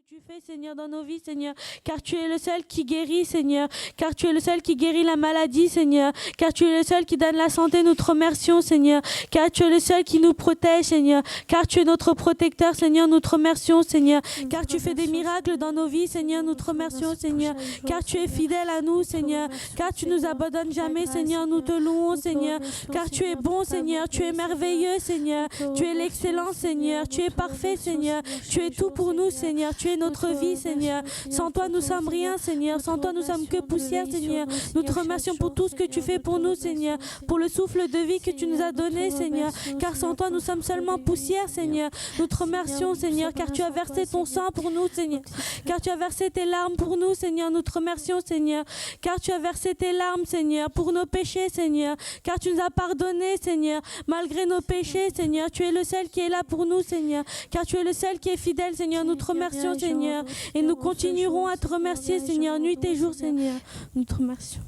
tu fais, Seigneur, dans nos vies, Seigneur, car tu es le seul qui guérit, Seigneur, car tu es le seul qui guérit la maladie, Seigneur, car tu es le seul qui donne la santé. Nous te remercions, Seigneur, car tu es le seul qui nous protège, Seigneur, car tu es notre protecteur, Seigneur. Nous te remercions, Seigneur, car tu fais des miracles dans nos vies, Seigneur. Nous te remercions, Seigneur, car tu es fidèle à nous, Seigneur, car tu nous abandonnes jamais, Seigneur. Nous te louons, Seigneur, car tu es bon, Seigneur, tu es merveilleux, Seigneur, tu es l'excellence, Seigneur, tu es parfait, Seigneur, tu es tout pour nous, Seigneur, tu es notre vie, Seigneur. Sans toi, nous sommes rien, Seigneur, sans toi, nous sommes que poussière, Seigneur. Nous te remercions pour tout ce que tu fais pour nous, Seigneur, pour le souffle de vie que tu nous as donné, Seigneur, car sans toi, nous sommes seulement poussière, Seigneur. Nous te remercions, Seigneur, car tu as versé ton sang pour nous, Seigneur, car tu as versé tes larmes pour nous, Seigneur. Nous te remercions, Seigneur, car tu as versé tes larmes, Seigneur, pour nos péchés, Seigneur, car tu nous as pardonné, Seigneur, malgré nos péchés, Seigneur. Tu es le seul qui est là pour nous, Seigneur, car tu es le seul qui est fidèle, Seigneur. Nous te remercions, Seigneur, et nous continuerons à te remercier, Seigneur, nuit et jour, Seigneur. Nous te remercions.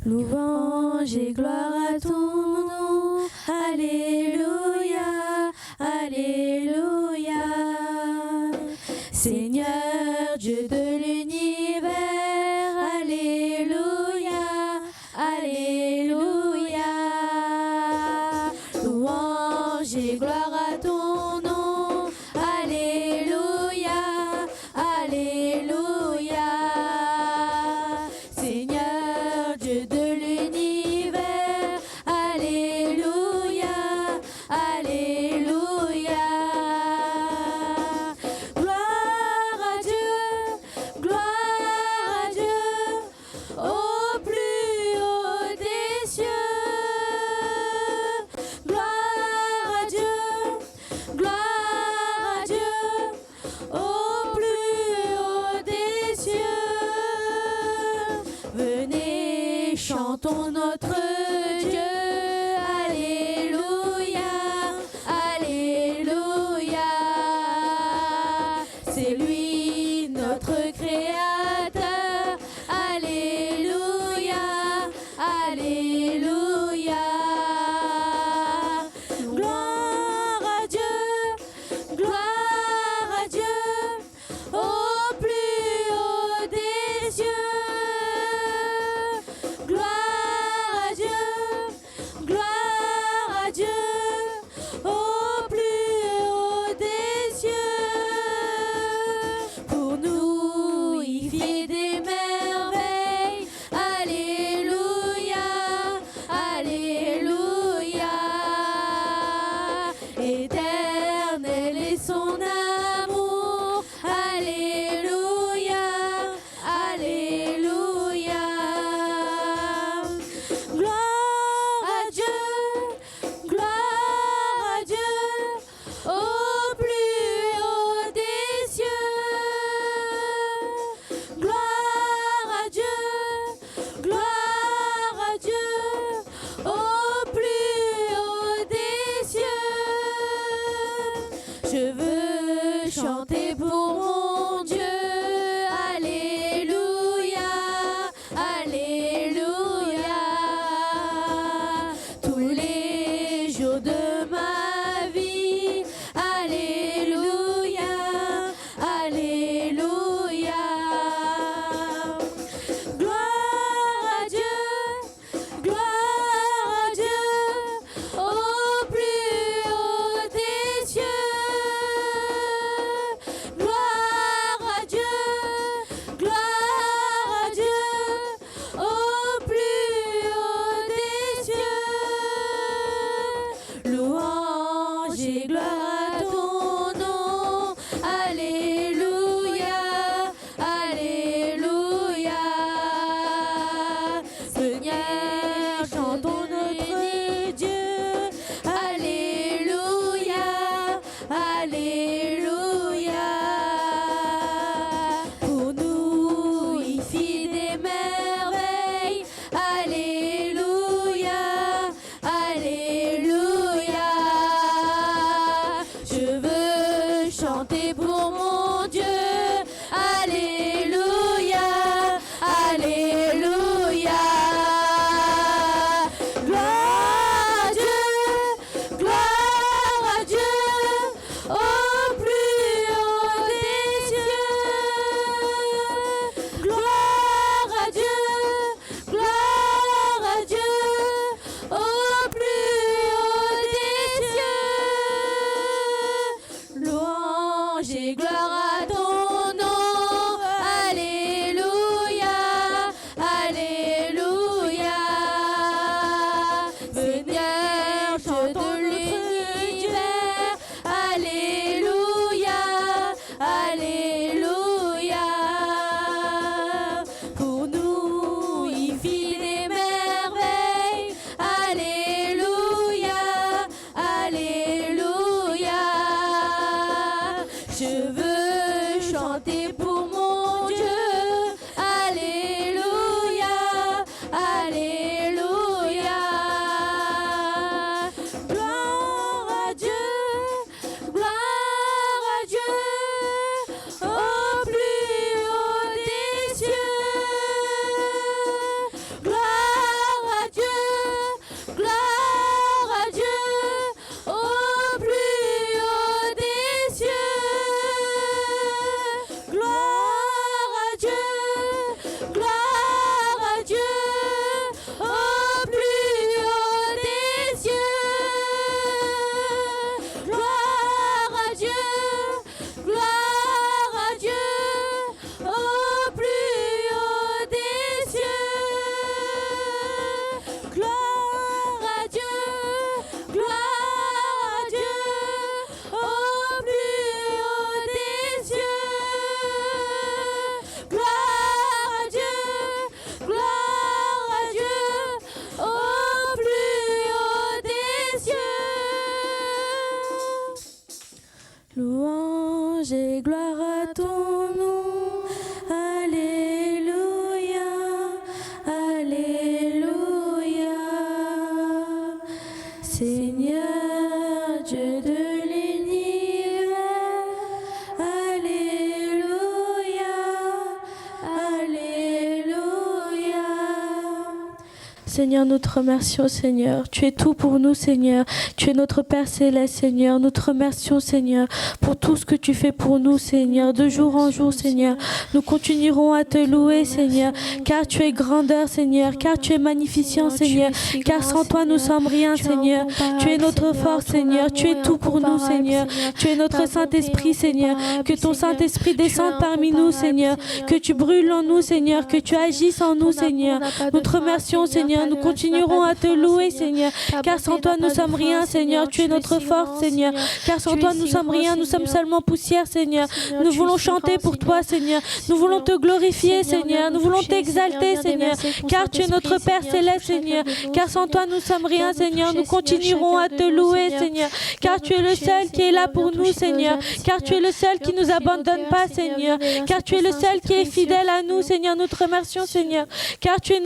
Louange et gloire à ton nom, Alléluia, Alléluia. Seigneur, Dieu de l'univers, Alléluia, Alléluia. Louange et gloire à ton nom, Alléluia, Alléluia. Seigneur, Dieu de l'univers, Alléluia, Alléluia. Gloire à Dieu, au plus haut des cieux. Gloire à Dieu, au plus haut des cieux. Venez, chantons notre Dieu, Alléluia, Alléluia. C'est lui notre Créateur, Alléluia, Alléluia. Gloire à Dieu, au plus haut des cieux. Gloire à Dieu, au plus haut des cieux. Pour nous, il fait des merveilles, Alléluia, Alléluia. Éternel est son amour, Alléluia, Alléluia. Gloire à Dieu, au plus haut des cieux. Gloire à Dieu, au plus haut des cieux. Je veux chanter pour mon Dieu, Alléluia, Alléluia. Tous les jours de ma vie, Alléluia, Alléluia. Gloire à Dieu, au plus haut des cieux. Gloire Louange et gloire à ton nom. Alléluia, Alléluia. Seigneur, chantons l'univers. Alléluia, Alléluia. Pour nous, il fit des merveilles. Alléluia, Alléluia. Je veux chanter pour mon Dieu. Alléluia, Alléluia. Gloire à Dieu, gloire à Dieu, au plus haut des cieux. Gloire à Dieu, gloire à Dieu, au plus haut des cieux. Gloire à Dieu, gloire à Dieu, au plus haut des cieux. Gloire à Dieu, gloire à Dieu, au plus haut des cieux. Gloire à Dieu, gloire à Dieu, au plus haut des cieux. Gloire à Dieu, gloire à Dieu, au plus haut des cieux. Louange et gloire à ton nom. Alléluia, Alléluia. Seigneur, Dieu de l'univers. Alléluia, Alléluia. Seigneur, nous te remercions, Seigneur. Tu es tout pour nous, Seigneur. Tu es notre Père Céleste, Seigneur. Nous te remercions, Seigneur, pour tout ce que tu fais pour nous, Seigneur. De jour en jour, Seigneur, nous continuerons à te louer, Seigneur, car tu es grandeur, Seigneur, car tu es magnificent, Seigneur, car sans toi, nous sommes rien, Seigneur. Tu es notre force, Seigneur. Tu es tout pour nous, Seigneur. Tu es notre Saint-Esprit, Seigneur. Que ton Saint-Esprit descende parmi nous, Seigneur. Que tu brûles en nous, Seigneur. Que tu agisses en nous, Seigneur. Nous te remercions, Seigneur. Nous continuerons à te louer, Seigneur, car sans toi, nous sommes rien, Seigneur. Tu es notre force, Seigneur, car sans toi, nous sommes rien. Nous sommes seulement poussière, Seigneur. Nous voulons chanter pour toi, Seigneur. Nous voulons te glorifier, Seigneur. Nous voulons t'exalter, Seigneur, car tu es notre Père Céleste, Seigneur. Car sans toi, nous sommes rien, Seigneur. Nous continuerons à te louer, Seigneur, car tu es le seul qui est là pour nous, Seigneur. Car tu es le seul qui nous abandonne pas, Seigneur. Car tu es le seul qui est fidèle à nous, Seigneur. Nous te remercions, Seigneur, car tu es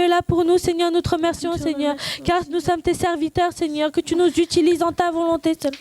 là pour nous, Seigneur. Nous te remercions, Seigneur, car nous sommes tes serviteurs, Seigneur. Que tu nous utilises en ta volonté seule.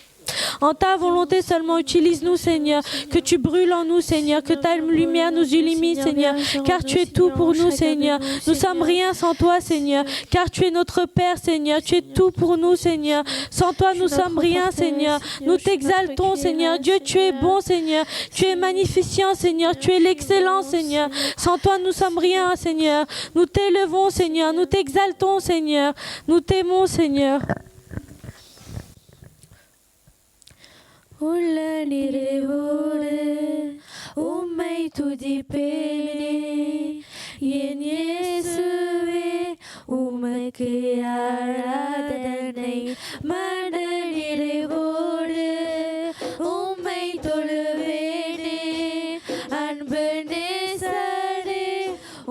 En ta volonté seulement, utilise-nous, Seigneur. Que tu brûles en nous, Seigneur. Que ta lumière nous illumine, Seigneur. Car tu es tout pour nous, Seigneur. Nous sommes rien sans toi, Seigneur. Car tu es notre Père, Seigneur. Tu es tout pour nous, Seigneur. Sans toi, nous sommes rien, Seigneur. Nous t'exaltons, Seigneur. Dieu, tu es bon, Seigneur. Tu es magnificent, Seigneur. Tu es l'excellence, Seigneur. Sans toi, nous sommes rien, Seigneur. Nous t'élevons, Seigneur. Nous t'exaltons, Seigneur. Nous t'aimons, Seigneur. உள்ளனிறைவோடு உம்மை துதிப்பேனே என் இயேசுவே உமக்கு ஆராதனை மனநிறைவோடு உம்மை தொழுவேனே அன்பு நேசரே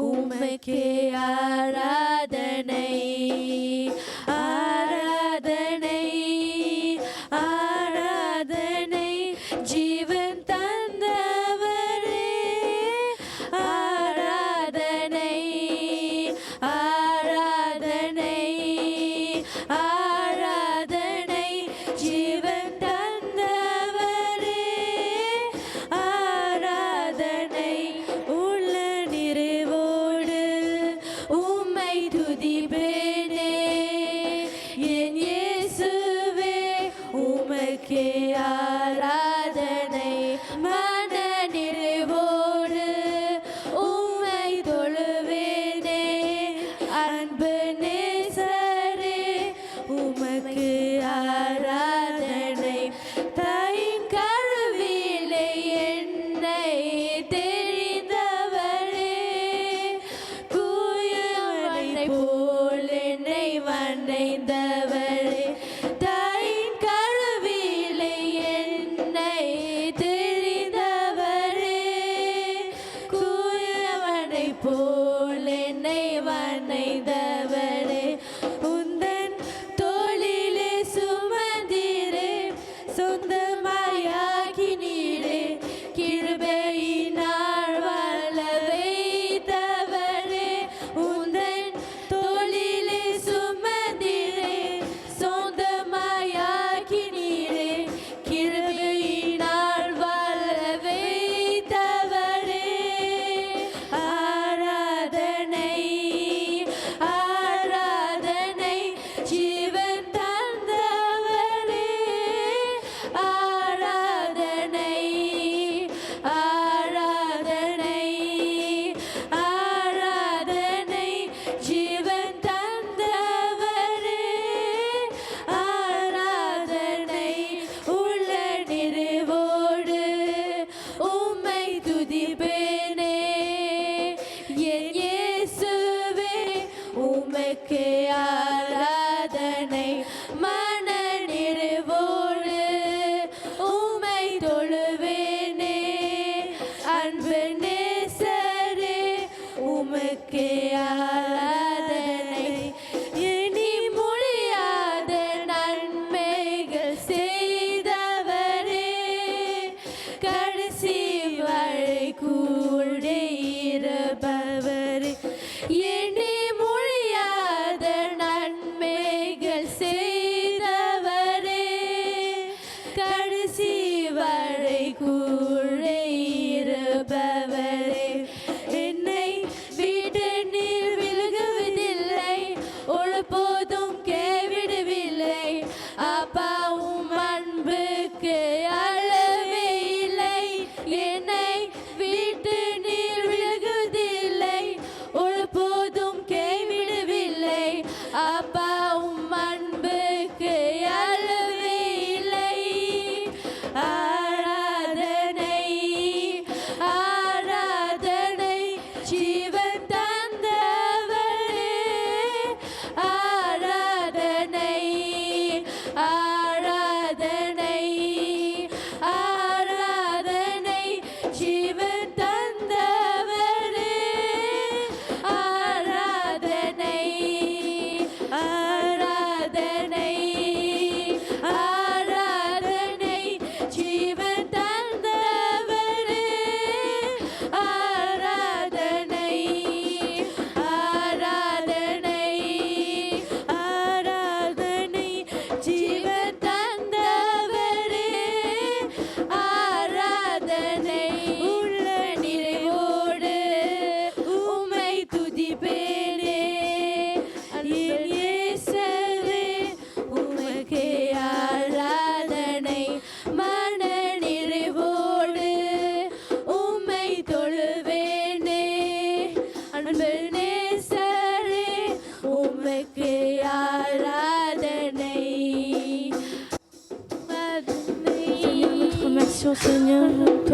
உமக்கு ஆராதனை ஆராதனை ஆராதனை ஜீவன் தந்தவரே ஆராதனை ஆராதனை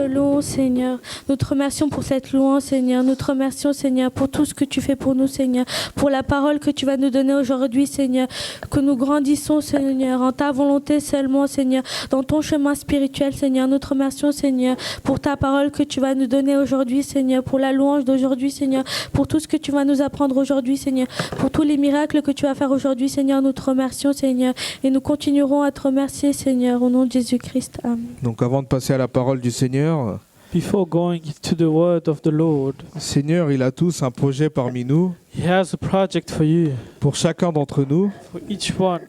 louons, Seigneur. Nous te remercions pour cette louange, Seigneur. Nous te remercions, Seigneur, pour tout ce que tu fais pour nous, Seigneur. Pour la parole que tu vas nous donner aujourd'hui, Seigneur. Que nous grandissons, Seigneur, en ta volonté seulement, Seigneur. Dans ton chemin spirituel, Seigneur. Nous te remercions, Seigneur, pour ta parole que tu vas nous donner aujourd'hui, Seigneur. Pour la louange d'aujourd'hui, Seigneur. Pour tout ce que tu vas nous apprendre aujourd'hui, Seigneur. Pour tous les miracles que tu vas faire aujourd'hui, Seigneur. Nous te remercions, Seigneur. Et nous continuerons à te remercier, Seigneur, au nom de Jésus-Christ. Amen. Donc avant de passer à la parole du Seigneur, Before going to the word of the Lord, Seigneur, il a tous un projet parmi nous, He has a project for you, pour chacun d'entre nous. for each one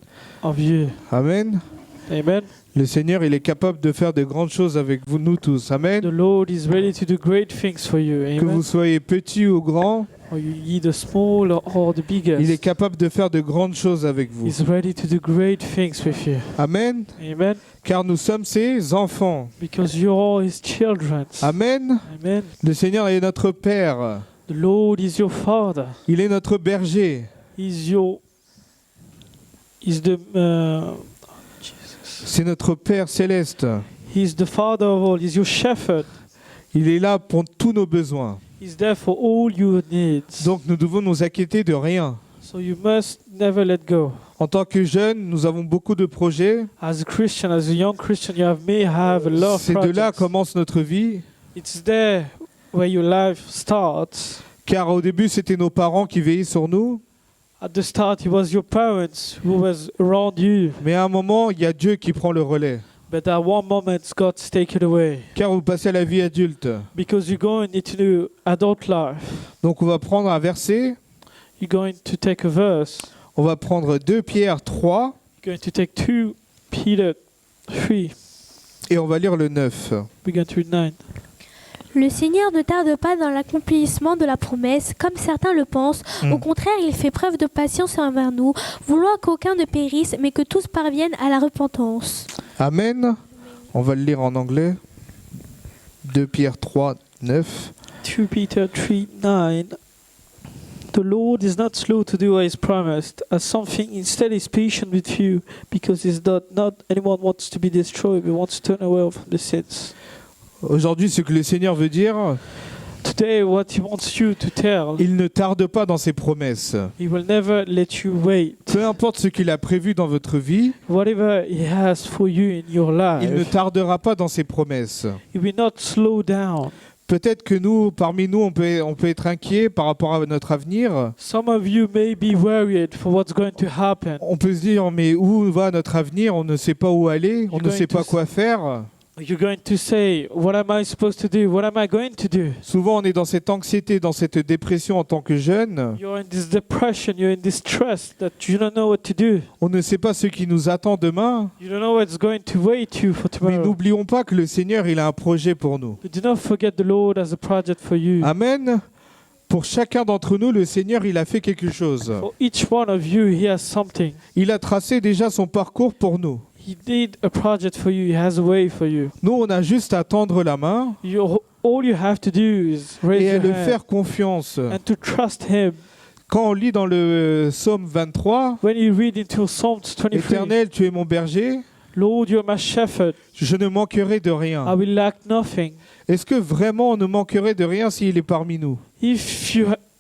of you. Amen. Amen. Le Seigneur, il est capable de faire de grandes choses avec vous, nous tous. The Amen. Lord is ready to do great things for you. Que vous Amen. soyez petit ou grand, Or you either small or the il est biggest. capable de faire de grandes choses avec vous. He's ready to do great things with you. Amen. Amen. Car nous sommes ses enfants. Because you're all His children. Amen. Amen. Le Seigneur est notre Père. The Lord is your Father. Il est notre berger. He's the C'est notre Père céleste. He's the Father of all. He's your shepherd. Il est là pour tous nos besoins. He's there for all your needs. Donc nous devons nous inquiéter de rien. So you must never let go. En tant que jeunes, nous avons beaucoup de projets. As a Christian, as a young Christian, may have a lot of C'est de là projects. commence notre vie. It's there where your life starts. Car au début, c'était nos parents qui veillaient sur nous. At the start, it was your parents who was around you. Mais à un moment, il y a Dieu qui prend le relais. But at one moment, God's taken away. Car vous passez à la vie adulte. Because you're going into adult life. Donc on va prendre un verset. You're going to take a verse. On va prendre 2 Pierre 3 You're going to take 2 Peter 3. et on va lire le 9. We're going to read 9. Le Seigneur ne tarde pas dans l'accomplissement de la promesse, comme certains le pensent. Au contraire, il fait preuve de patience envers nous, voulant qu'aucun ne périsse, mais que tous parviennent à la repentance. Amen. On va le lire en anglais. 2 Pierre 3, 9. 2 Peter 3, 9. The Lord is not slow to do what is promised, as something instead is patient with you, because is not anyone wants to be destroyed, but wants to turn away from the sins. Aujourd'hui, ce que le Seigneur veut dire, Today, what He wants you to tell, il ne tarde pas dans ses promesses. He will never let you wait. Peu importe ce qu'il a prévu dans votre vie, Whatever He has for you in your il ne life, tardera pas dans ses promesses. He will not slow down. Peut-être que nous, parmi nous, on peut être inquiet par rapport à notre avenir. Some of you may be worried for what's going to happen. On peut se dire, mais où va notre avenir? On ne sait pas où aller, on ne sait pas quoi faire. You're going to say, what am I supposed to do? What am I going to do? Souvent, on est dans cette anxiété, dans cette dépression en tant que jeune. You're in this depression, you're in this stress that you don't know what to do. On ne sait pas ce qui nous attend demain. You don't know what's going to wait you for Mais tomorrow. n'oublions pas que le Seigneur, il a un projet pour nous. But do not forget the Lord has a project for you. Amen. Pour chacun d'entre nous, le Seigneur, il a fait quelque chose. For each one of you, He has something. Il a tracé déjà son parcours pour nous. He did a project for you. He has a way for you. Nous, on a juste à tendre la main All you have to do is raise et à your le hand faire confiance. and to trust Him. Quand on lit dans le psaume 23, When you read into Psalms 23, Éternel, tu es mon berger, Lord, you are my shepherd. je ne manquerai de I rien. will lack nothing. Est-ce que vraiment on ne manquerait de rien s'il est parmi nous?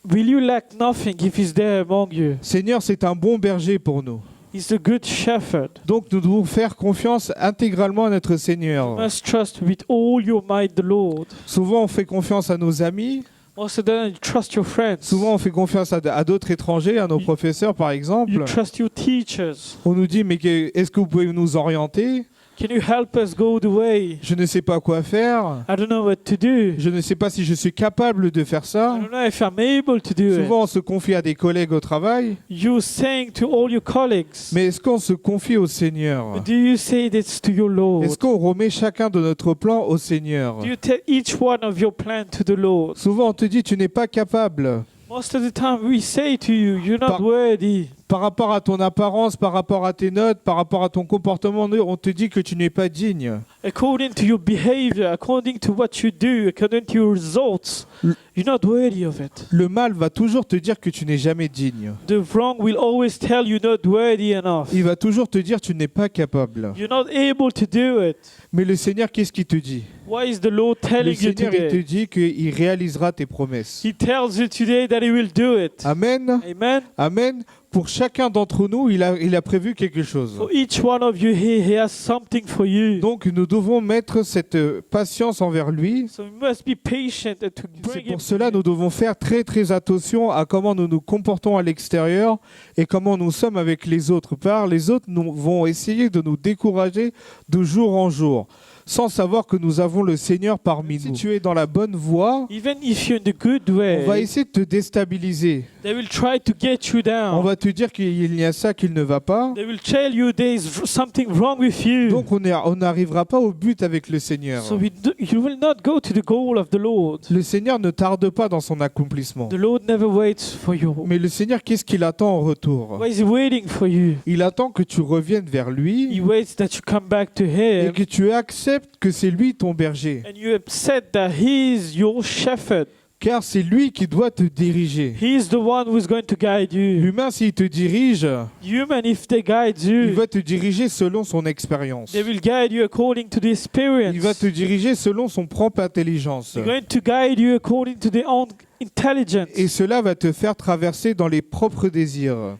Will you lack nothing if He's there among you? Seigneur, c'est un bon berger pour nous. He's the good shepherd. Donc nous devons faire confiance intégralement à notre You Seigneur. must trust with all your might the Lord. Souvent on fait confiance à nos amis, Most of the time, you trust your friends. souvent on fait confiance à d'autres étrangers, à nos professeurs par You exemple. trust your teachers. On nous dit mais est-ce que vous pouvez nous orienter? Can you help us go the way? Je ne sais pas quoi faire. I don't know what to do. Je ne sais pas si je suis capable de faire I ça. don't know if I'm able to do Souvent it. on se confie à des collègues au travail. You're saying to all your colleagues. Mais est-ce qu'on se confie au Seigneur? But do you say this to your Lord? Est-ce qu'on remet chacun de notre plan au Seigneur? Do you tell each one of your plan to the Lord? Souvent on te dit tu n'es pas capable. Most of the time we say to you, you're not Par- worthy. Par rapport à ton apparence, par rapport à tes notes, par rapport à ton comportement, on te dit que tu n'es pas digne. According to your behavior, according to what you do, according to your results, you're not worthy of it. Le mal va toujours te dire que tu n'es jamais digne. The wrong will always tell you not worthy enough. Il va toujours te dire que tu n'es pas capable. You're not able to do it. Mais le Seigneur, qu'est-ce qu'il te dit? Why is the Lord Le telling you Seigneur, il te today? dit qu'il réalisera tes promesses. He tells you today that He will do it. Amen. Amen. Amen. Pour chacun d'entre nous, il a prévu quelque chose. For each one of you here, He has something for you. Donc nous devons mettre cette patience envers lui. So we must be patient and to C'est bring Him. pour cela nous devons faire très très attention à comment nous nous comportons à l'extérieur et comment nous sommes avec les autres. Car les autres vont essayer de nous décourager de jour en jour, sans savoir que nous avons le Seigneur parmi nous. Si tu es dans la bonne voie, Even if you're in the good on va way, essayer de te déstabiliser. they will try to get you On down. va te dire qu'il y a ça qui ne va pas. They will tell you there is something wrong with you. Donc on n'arrivera pas au but avec le Seigneur. So you will not go to the goal of the Lord. Le Seigneur ne tarde pas dans son accomplissement. The Lord never waits for you. Mais le Seigneur, qu'est-ce qu'il attend en retour? Why is He waiting for you? Il attend que tu reviennes vers He lui waits that you come back to et Him que tu acceptes que c'est lui ton berger. and you accept that He is your shepherd. Car c'est lui qui doit te diriger. He is the one who is going to guide you. L'humain, s'il te dirige, Human, if they guide il you, va te diriger selon son expérience. they will guide you according to the experience. Il va te diriger selon son propre intelligence. They're going to guide you according to their own intelligence. Et cela va te faire traverser dans les propres désirs.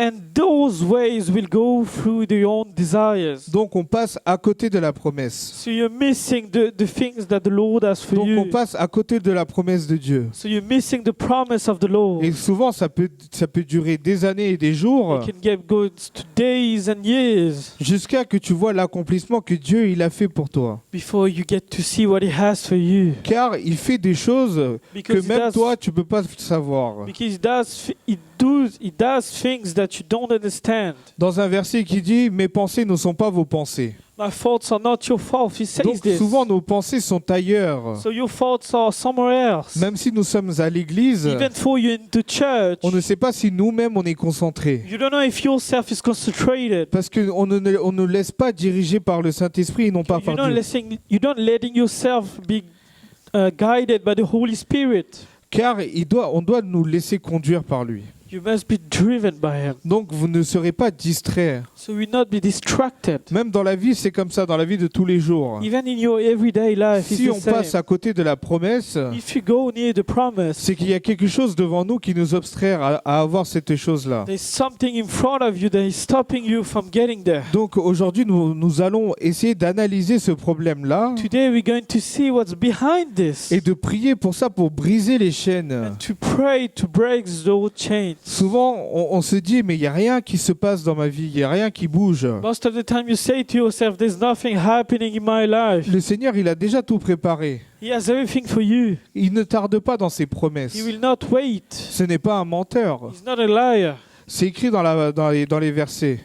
And those ways will go through their own desires. Donc on passe à côté de la promesse. So you're missing the things that the Lord has for Donc on you. passe à côté de la promesse de Dieu. So you're missing the promise of the Lord. Et souvent ça peut durer des années et des jours It can get good to days and years jusqu'à que tu vois l'accomplissement que Dieu il a fait pour toi. before you get to see what He has for you. Car il fait des choses que Because même toi tu peux pas savoir. He does things that you don't understand. Dans un verset qui dit mes pensées ne sont pas vos pensées. My thoughts are not your fault. He says Donc this. souvent nos pensées sont ailleurs. So your thoughts are somewhere else. Même si nous sommes à l'église, Even for you in the church, on ne sait pas si nous-mêmes on est concentrés. you don't know if yourself is concentrated. Parce qu'on ne laisse pas diriger par le Saint-Esprit et non pas par Dieu. You're not letting yourself be guided by the Holy Spirit. Car on doit nous laisser conduire par lui. You must be driven by Him. Donc vous ne serez pas distraits. So you will not be distracted. Même dans la vie, c'est comme ça, dans la vie de tous les jours. Even in your everyday life, Si it's on the same. passe à côté de la promesse, If you go near the promise, c'est qu'il y a quelque chose devant nous qui nous obstrue à avoir cette chose-là. there's something in front of you that is stopping you from getting there. Donc aujourd'hui, nous allons essayer d'analyser ce problème-là Today we're going to see what's behind this et de prier pour ça, pour briser les chaînes. and to pray to break those chains. Souvent, on se dit, mais il n'y a rien qui se passe dans ma vie, il n'y a rien qui bouge. Most of the time you say to yourself, there's nothing happening in my life. Le Seigneur, il a déjà tout préparé. He has everything for you. Il ne tarde pas dans ses promesses. He will not wait. Ce n'est pas un menteur. He's not a liar. C'est écrit dans les versets.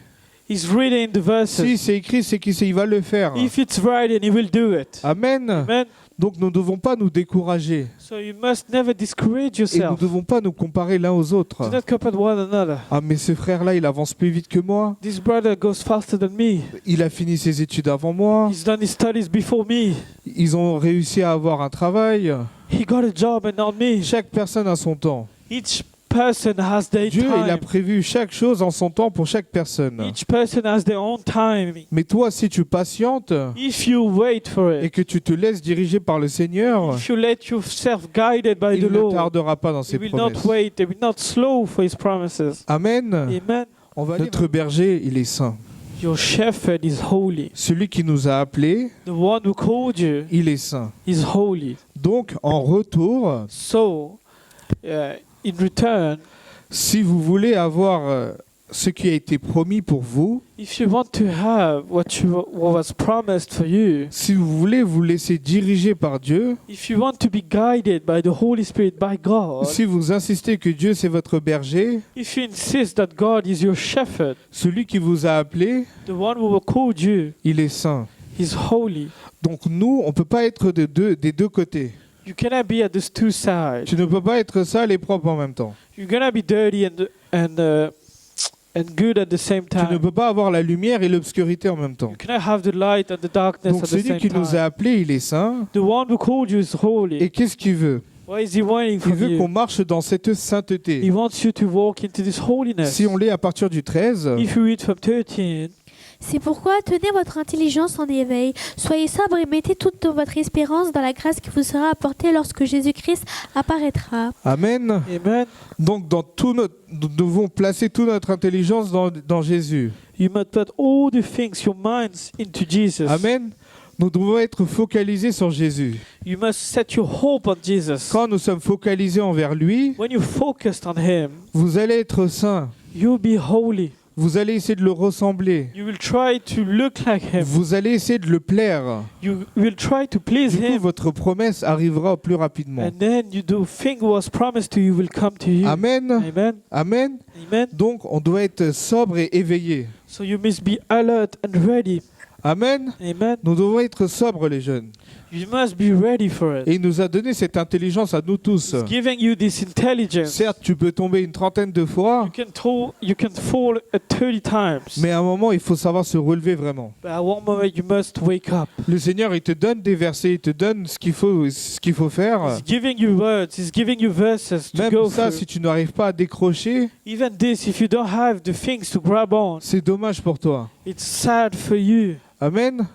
He's written in the verses. Si c'est écrit, c'est qu'il va le faire. If it's right, and He will do it. Amen. Amen. Donc nous ne devons pas nous décourager. So you must never discourage Et nous ne yourself. devons pas nous comparer l'un aux autres. Do not compare one another. Ah mais ce frère-là, il avance plus vite que moi. This brother goes faster than me. Il a fini ses études avant moi. He's done his studies before me. Ils ont réussi à avoir un travail. He got a job and not me. Chaque personne a son temps. Each person has their Dieu, il a time. prévu chaque chose en son temps pour chaque personne. Each person has their own timing. Mais toi, si tu patientes If you wait for et it, que tu te laisses diriger par le Seigneur, if you let yourself guided by il the ne Lord, tardera pas dans He ses will not promesses. wait. He will not slow for His promises. Amen. Amen. Notre berger, il est saint. Your shepherd is holy. Celui qui nous a appelés, The one who called you il est saint. is holy. Donc, en retour, So, in return, si vous voulez avoir ce qui a été promis pour vous, if you want to have what was promised for you, si vous voulez vous laisser diriger par Dieu, if you want to be guided by the Holy Spirit, by God, si vous insistez que Dieu c'est votre berger, if you insist that God is your shepherd, celui qui vous a appelé, the one who called you il est saint. is holy. Donc nous, on ne peut pas être des deux côtés. You cannot be at these two sides. Tu ne peux pas être sale et propre en même temps. You're gonna be dirty and and good at the same Tu ne time. peux pas avoir la lumière et l'obscurité en même temps. You cannot have the light and the darkness Donc at the celui same qui nous a time. appelés, il est saint. The one who called you is holy. Et qu'est-ce qu'il veut? What is he wanting Il from veut qu'on you? marche dans cette He sainteté. wants you to walk into this holiness. Si on lit à partir du 13, If you read from 13, C'est pourquoi tenez votre intelligence en éveil. Soyez sobre et mettez toute votre espérance dans la grâce qui vous sera apportée lorsque Jésus-Christ apparaîtra. Amen. amen. Donc nous devons placer toute notre intelligence dans Jésus. You must put all the things, your minds, into Jesus. Amen. Nous devons être focalisés sur Jésus. You must set your hope on Jesus. Quand nous sommes focalisés envers lui, When you're focused on Him, vous allez être saints. you'll be holy. Vous allez essayer de le ressembler. You will try to look like Him. Vous allez essayer de le plaire. You will try to please Du coup, Him. votre promesse arrivera plus rapidement. And then the thing was promised to you will come to you. Amen. Amen. Amen. Amen. Donc, on doit être sobre et éveillé. So you must be alert and ready. Amen. Amen. Nous devons être sobres, les jeunes. You must be ready for it. Et il nous a donné cette intelligence à nous tous. It's giving you this intelligence. Certes, tu peux tomber une trentaine de fois, You can fall at 30 times. mais à un moment, il faut savoir se relever vraiment. But at one moment you must wake up. Le Seigneur, il te donne des versets, il te donne ce qu'il faut faire. He's giving you words. He's giving you verses to Même go ça, through. si tu n'arrives pas à décrocher, Even this, if you don't have the things to grab on, c'est dommage pour toi. it's sad for you. Amen.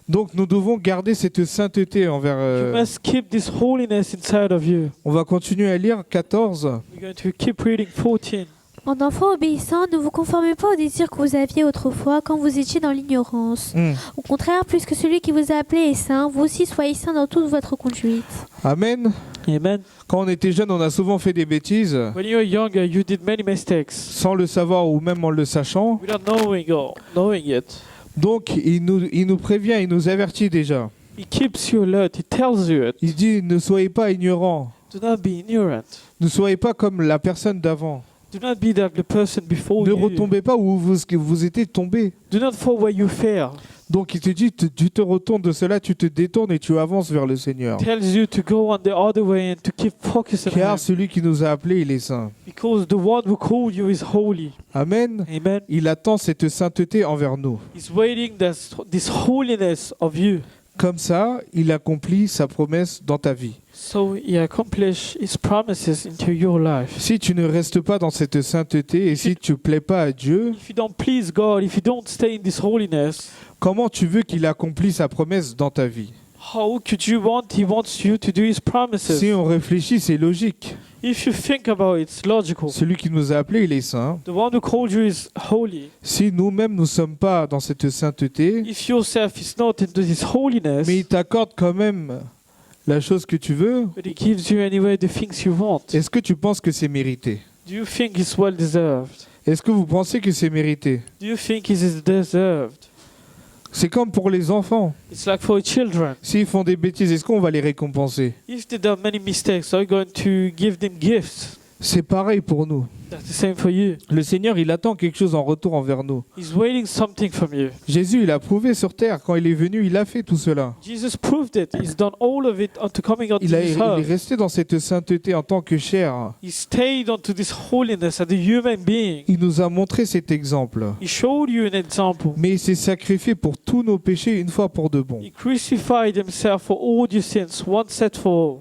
Donc nous devons garder cette sainteté envers... You must keep this holiness inside of you. On va continuer à lire 14. We're going to keep reading 14. En enfants obéissants, ne vous conformez pas aux désirs que vous aviez autrefois quand vous étiez dans l'ignorance. Au contraire, plus que celui qui vous a appelé est saint, vous aussi soyez saints dans toute votre conduite. Amen. Amen. Quand on était jeune, on a souvent fait des bêtises, When you were younger, you did many mistakes sans le savoir ou même en le sachant. without knowing or knowing it. Donc il nous prévient, il nous avertit déjà. He keeps you alert. He tells you it. Il dit, ne soyez pas ignorants. Do not be ignorant. Ne soyez pas comme la personne d'avant. Do not be like the person before Ne you. retombez pas où vous étiez tombé. Do not fall where you fell. Donc il te dit, tu te retournes de cela, tu te détournes et tu avances vers le Seigneur. Tells you to go on the other way and to keep focused on Car Him. celui qui nous a appelés, il est saint. Because the one who called you is holy. Amen. Amen. Il attend cette sainteté envers nous. He's waiting this holiness of you. Comme ça, il accomplit sa promesse dans ta vie. So He accomplished His promises into your life. Si tu ne restes pas dans cette sainteté et si tu ne plais pas à Dieu, If you don't please God, if you don't stay in this holiness, comment tu veux qu'il accomplisse sa promesse dans ta vie? how could you want He wants you to do His promises? Si on réfléchit, c'est logique. If you think about it, it's logical. Celui qui nous a appelés, il est saint. The one who called you is holy. Si nous-mêmes nous ne sommes pas dans cette sainteté, If yourself is not into this holiness, mais il t'accorde quand même la chose que tu veux, but He gives you anyway the things you want, est-ce que tu penses que c'est mérité? do you think it's well deserved? Est-ce que vous pensez que c'est mérité? Do you think it is deserved? C'est comme pour les enfants. It's like for children. S'ils font des bêtises, est-ce qu'on va les récompenser? If they done many mistakes, are you going to give them gifts? C'est pareil pour nous. That's the same for you. Le Seigneur, il attend quelque chose en retour envers nous. He's waiting something from you. Jésus, il a prouvé sur terre. Quand il est venu, il a fait tout cela. Jesus proved it. He's done all of it unto coming onto Il this est earth. resté dans cette sainteté en tant que chair. He stayed onto this holiness as a human being. Il nous a montré cet exemple. He showed you an example. Mais il s'est sacrifié pour tous nos péchés une fois pour de bon. He crucified himself for all your sins, once and for all.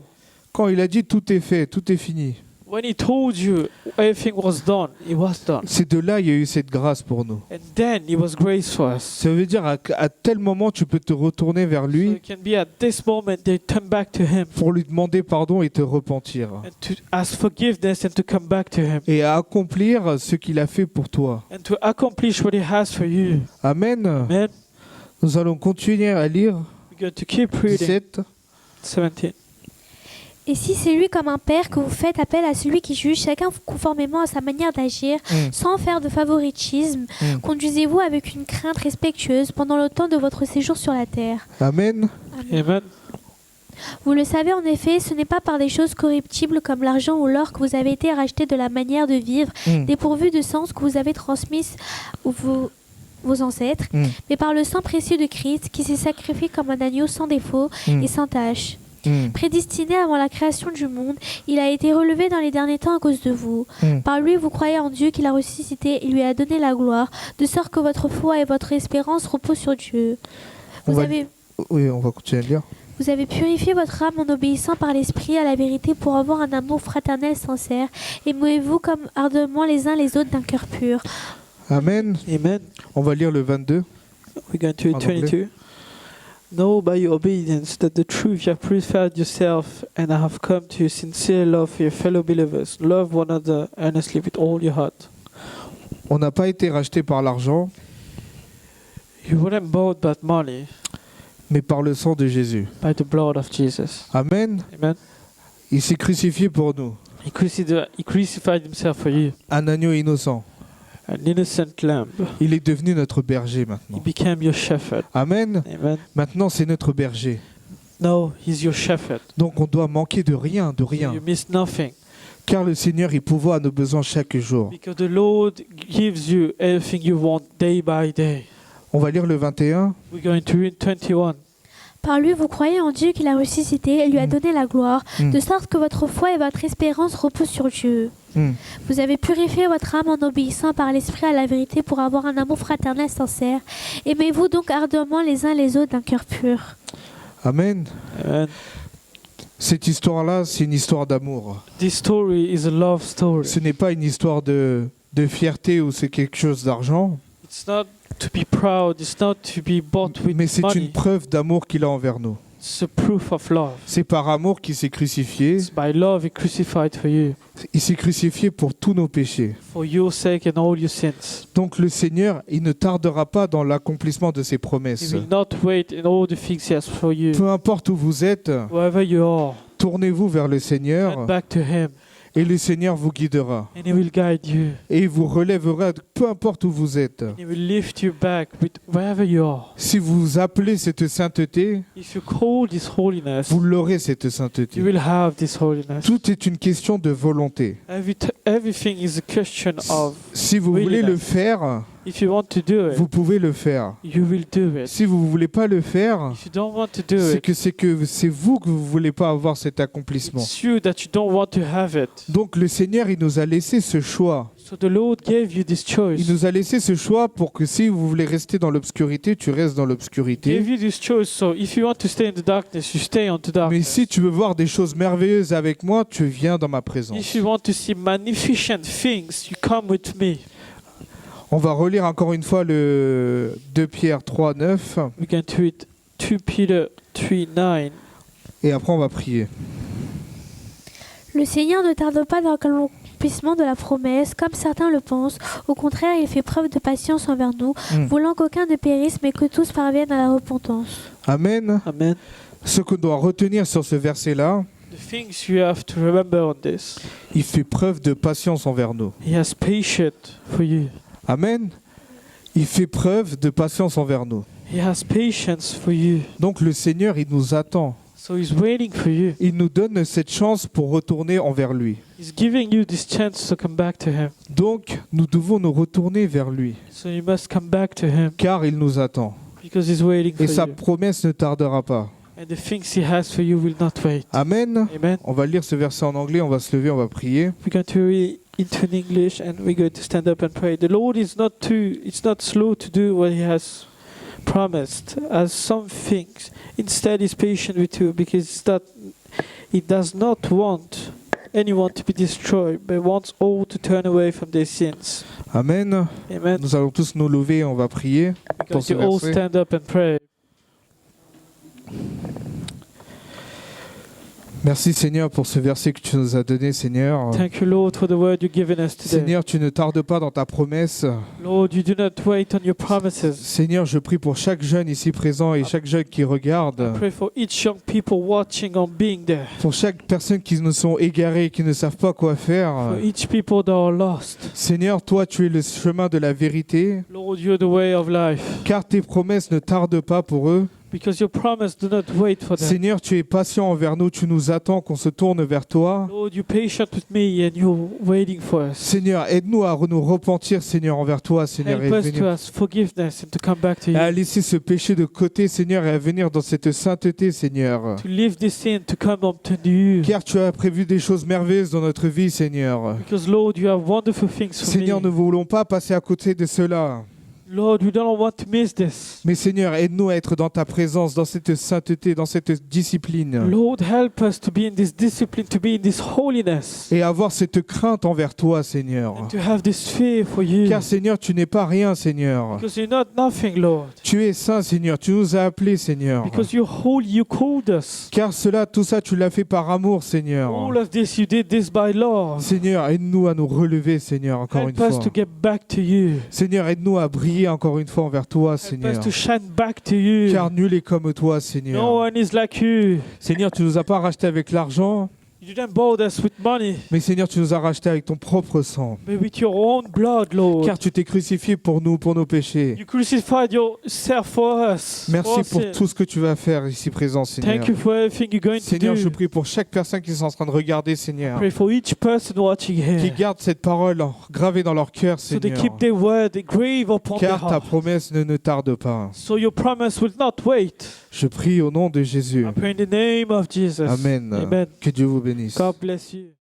Quand il a dit tout est fait, tout est fini, When he told you everything was done, it was done. c'est de là il y a eu cette grâce pour nous. And then it was grace for us. Ça veut dire à tel moment tu peux te retourner vers So lui it can be at this moment they turn back to him pour lui demander pardon et te repentir. and to ask forgiveness and to come back to him Et à accomplir ce qu'il a fait pour toi. and to accomplish what he has for you. Amen. Amen. Nous allons continuer à lire We're going to keep reading. 17. 17. Et si c'est lui comme un père que vous faites appel à celui qui juge chacun conformément à sa manière d'agir, sans faire de favoritisme, conduisez-vous avec une crainte respectueuse pendant le temps de votre séjour sur la terre. Amen. Amen. Vous le savez en effet, ce n'est pas par des choses corruptibles comme l'argent ou l'or que vous avez été rachetés de la manière de vivre, dépourvue de sens que vous avez transmise vos ancêtres, mais par le sang précieux de Christ qui s'est sacrifié comme un agneau sans défaut et sans tache. Prédestiné avant la création du monde, il a été relevé dans les derniers temps à cause de vous. Par lui, vous croyez en Dieu qui l'a ressuscité et lui a donné la gloire, de sorte que votre foi et votre espérance reposent sur Dieu. Oui, on va continuer à lire. Vous avez purifié votre âme en obéissant par l'Esprit à la vérité pour avoir un amour fraternel sincère. Aimez-vous comme ardemment les uns les autres d'un cœur pur. Amen. Amen. On va lire le 22. We're going to read En anglais. 22. Know by your obedience that the truth you have purified yourself, and I have come to your sincere love for your fellow believers. Love one another earnestly with all your heart. On n'a pas été racheté par l'argent, You weren't bought by money, mais par le sang de Jésus. by the blood of Jesus. Amen. Amen. Il s'est crucifié pour nous. He crucified himself for you, Un agneau innocent. an innocent lamb. Il est devenu notre berger He maintenant. became your shepherd. Amen. Amen. Maintenant, c'est notre berger. No, he's your shepherd. Donc, on doit manquer de rien, de So rien. you miss nothing, Car le Seigneur, il pourvoit à nos besoins chaque jour. because the Lord gives you everything you want day by day. On va lire le 21. We're going to read 21. Par lui, vous croyez en Dieu qui l'a ressuscité et lui a donné la gloire, Mm. de sorte que votre foi et votre espérance reposent sur Dieu. Hmm. Vous avez purifié votre âme en obéissant par l'Esprit à la vérité pour avoir un amour fraternel sincère. Aimez-vous donc ardemment les uns les autres d'un cœur pur. Amen. Amen. Cette histoire-là, c'est une histoire d'amour. This story is a love story. Ce n'est pas une histoire de fierté ou c'est quelque chose d'argent, It's not to be proud, it's not to be bought with mais c'est une money. preuve d'amour qu'il a envers nous. It's a proof of love. C'est par amour qu'il s'est crucifié. It's by love he crucified for you, Il s'est crucifié pour tous nos péchés. for your sake and all your sins. Donc le Seigneur, il ne tardera pas dans l'accomplissement de ses He promesses. will not wait in all the things he has for you. Peu importe où vous êtes, Wherever you are, tournez-vous vers le Seigneur turn back to him, et le Seigneur vous guidera. and he will guide you. Et il vous relèvera peu importe où vous êtes. He will lift you back with wherever you are. Si vous appelez cette sainteté, If you call this holiness, vous l'aurez cette you sainteté. will have this holiness. Tout est une question de volonté. Everything is a question of, Si vous voulez le faire, if you want to do vous it, pouvez le faire. you will do it. Si vous ne voulez pas le faire, If you don't want to do c'est it, que c'est vous que vous voulez pas avoir cet accomplissement. it's you that you don't want to have it. Donc le Seigneur, il nous a laissé ce choix. So the Lord gave you this choice. Il nous a laissé ce choix pour que si vous voulez rester dans l'obscurité, tu restes dans Gave l'obscurité. you this choice. So if you want to stay in the darkness, you stay on the Mais darkness. si tu veux voir des choses merveilleuses avec moi, tu viens dans ma présence. If you want to see magnificent things, you come with me. On va relire encore une fois le 2 Pierre 3, 9 We're going to read 2 Peter 3:9. et après on va prier. Le Seigneur ne tarde pas dans l'accomplissement de la promesse, comme certains le pensent. Au contraire, il fait preuve de patience envers nous, voulant qu'aucun ne périsse, mais que tous parviennent à la repentance. Amen. Amen. Ce qu'on doit retenir sur ce verset-là, The things you have to remember on this. il fait preuve de patience envers nous. He has patience for you. Amen. Il fait preuve de patience envers nous. He has patience for you. Donc le Seigneur, il nous attend. So he's waiting for you. Il nous donne cette chance pour retourner envers lui. He's giving you this chance to come back to him. Donc nous devons nous retourner vers lui, So you must come back to him car il nous attend. because he's waiting for Et sa you. promesse ne tardera pas. And the things he has for you will not wait. Amen. Amen. On va lire ce verset en anglais, on va se lever, on va prier. We're going to read it in English and we're going to stand up and pray. The Lord is not slow to do what he has promised, as some things. Instead, he's patient with you because he does not want anyone to be destroyed, but wants all to turn away from their sins. Amen. Amen. Nous allons tous nous lever, on va prier. We're Pour going ce to all verset. stand up and pray. Merci Seigneur pour ce verset que tu nous as donné, Seigneur. Thank you, Lord, for the word you've given us today. Seigneur, tu ne tardes pas dans ta promesse. Lord, you do not wait on your promises. Seigneur, je prie pour chaque jeune ici présent et chaque jeune qui regarde. Pray for each young people watching on being there. Pour chaque personne qui nous sont égarées, qui ne savent pas quoi faire. For each people that are lost. Seigneur, toi, tu es le chemin de la vérité, Lord, you're the way of life. car tes promesses ne tardent pas pour eux. Because your promise do not wait for them. Seigneur, tu es patient envers nous, tu nous attends qu'on se tourne vers toi. Lord, you're patient with me and you're waiting for us. Seigneur, aide-nous à nous repentir, Seigneur, envers toi, Seigneur, Help et us to venir ask forgiveness and to come back to à you. laisser ce péché de côté, Seigneur, et à venir dans cette sainteté, Seigneur. To leave this sin, to come up to you. Car tu as prévu des choses merveilleuses dans notre vie, Seigneur. Because Lord, you have wonderful things for Seigneur, me. ne voulons pas passer à côté de cela. Lord, we don't want to miss this. Mais Seigneur, aide-nous à être dans ta présence, dans cette sainteté, dans cette discipline. Lord, help us to be in this discipline, to be in this holiness, Et avoir cette crainte envers toi, Seigneur. and to have this fear for you. Car Seigneur, tu n'es pas rien, Seigneur. Because you're not nothing, Lord. Tu es saint, Seigneur. Tu nous as appelés, Seigneur. Because you're holy, you called us. Car tout ça, tu l'as fait par amour, Seigneur. All of this, you did this by love. Seigneur, aide-nous à nous relever, Seigneur, encore une Help us fois. to get back to you. Seigneur, aide-nous à briller encore une fois envers toi, Help Seigneur. us to shine back to you. Car nul est comme toi, No Seigneur. one is like you. Seigneur, tu nous as pas rachetés avec l'argent, You didn't bought us with money, mais Seigneur, tu nous as rachetés avec ton propre sang. but with your own blood, Lord. Car tu t'es crucifié pour nous, pour nos péchés. You crucified yourself for us. Merci for pour sin. tout ce que tu vas faire ici présent, Seigneur. Thank you for everything you're going Seigneur, to je do. prie pour chaque personne qui est en train de regarder, Seigneur. Pray for each person watching Qui here. garde cette parole gravée dans leur cœur, So they Seigneur. keep their word engraved upon their Car ta heart. promesse ne tarde pas. So your promise will not wait. Je prie au nom de Jésus. I pray in the name of Jesus. Amen. Amen. Que Dieu vous bénisse. God bless you.